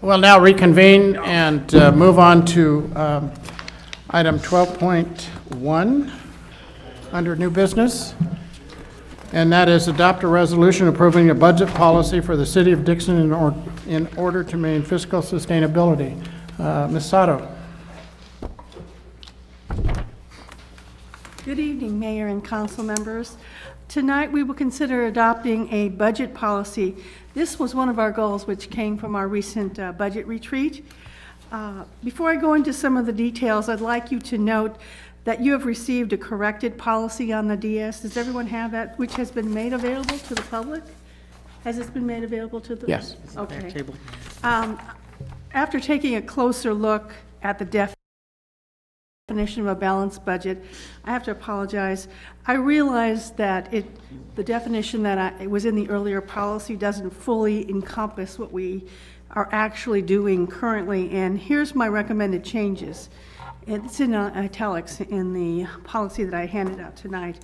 We'll now reconvene and move on to item 12.1 under new business, and that is adopt a resolution approving a budget policy for the City of Dixon in order to maintain fiscal sustainability. Ms. Sato. Good evening, Mayor and council members. Tonight we will consider adopting a budget policy. This was one of our goals which came from our recent budget retreat. Before I go into some of the details, I'd like you to note that you have received a corrected policy on the DS. Does everyone have that, which has been made available to the public? Has this been made available to the? Yes. Okay. After taking a closer look at the definition of a balanced budget, I have to apologize. I realize that the definition that it was in the earlier policy doesn't fully encompass what we are actually doing currently, and here's my recommended changes. It's in italics in the policy that I handed out tonight,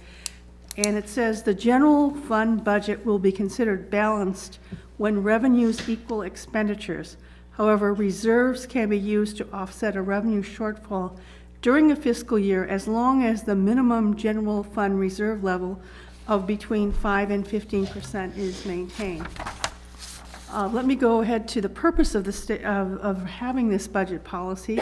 and it says the general fund budget will be considered balanced when revenues equal expenditures. However, reserves can be used to offset a revenue shortfall during a fiscal year as long as the minimum general fund reserve level of between 5 and 15% is maintained. Let me go ahead to the purpose of having this budget policy.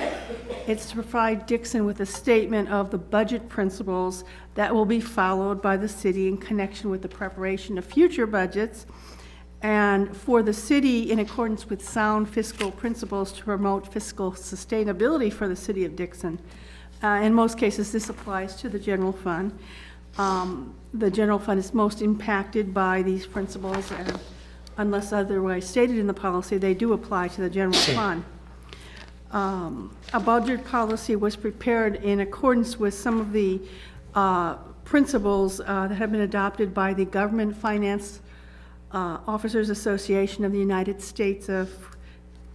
It's to provide Dixon with a statement of the budget principles that will be followed by the city in connection with the preparation of future budgets, and for the city in accordance with sound fiscal principles to promote fiscal sustainability for the City of Dixon. In most cases, this applies to the general fund. The general fund is most impacted by these principles, and unless otherwise stated in the policy, they do apply to the general fund. A budget policy was prepared in accordance with some of the principles that have been adopted by the Government Finance Officers Association of the United States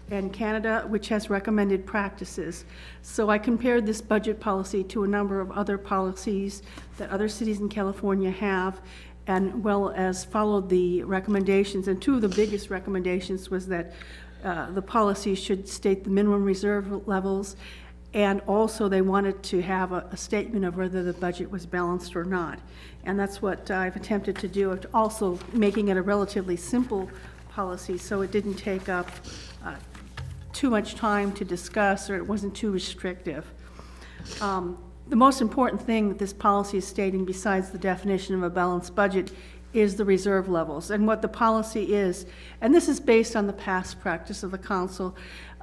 and Canada, which has recommended practices. So I compared this budget policy to a number of other policies that other cities in California have, and well as followed the recommendations. And two of the biggest recommendations was that the policy should state the minimum reserve levels, and also they wanted to have a statement of whether the budget was balanced or not. And that's what I've attempted to do, also making it a relatively simple policy so it didn't take up too much time to discuss, or it wasn't too restrictive. The most important thing that this policy is stating, besides the definition of a balanced budget, is the reserve levels. And what the policy is, and this is based on the past practice of the council,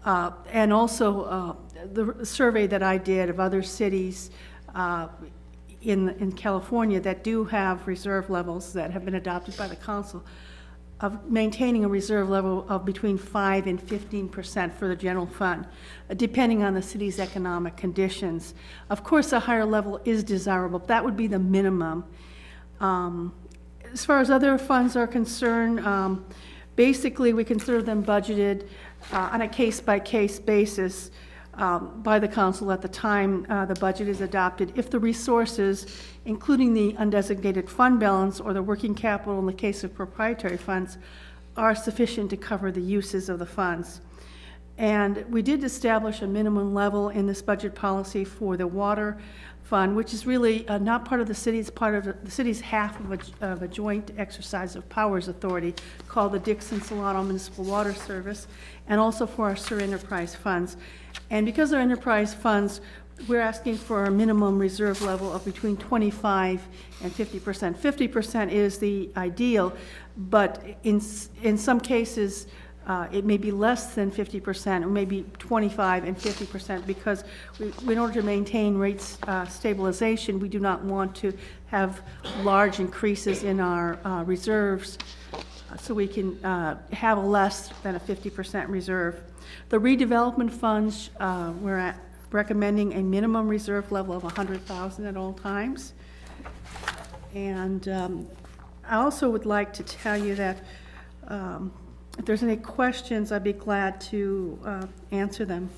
and also the survey that I did of other cities in California that do have reserve levels that have been adopted by the council, of maintaining a reserve level of between 5 and 15% for the general fund, depending on the city's economic conditions. Of course, a higher level is desirable. That would be the minimum. As far as other funds are concerned, basically we consider them budgeted on a case-by-case basis by the council at the time the budget is adopted. If the resources, including the undesignated fund balance or the working capital in the case of proprietary funds, are sufficient to cover the uses of the funds. And we did establish a minimum level in this budget policy for the water fund, which is really not part of the city. It's part of the city's half of a joint exercise of powers authority called the Dixon Solano Municipal Water Service, and also for our SIR enterprise funds. And because they're enterprise funds, we're asking for a minimum reserve level of between 25 and 50%. 50% is the ideal, but in some cases, it may be less than 50%, or maybe 25 and 50%, because in order to maintain rates stabilization, we do not want to have large increases in our reserves, so we can have less than a 50% reserve. The redevelopment funds, we're recommending a minimum reserve level of $100,000 at all times. And I also would like to tell you that if there's any questions, I'd be glad to answer them.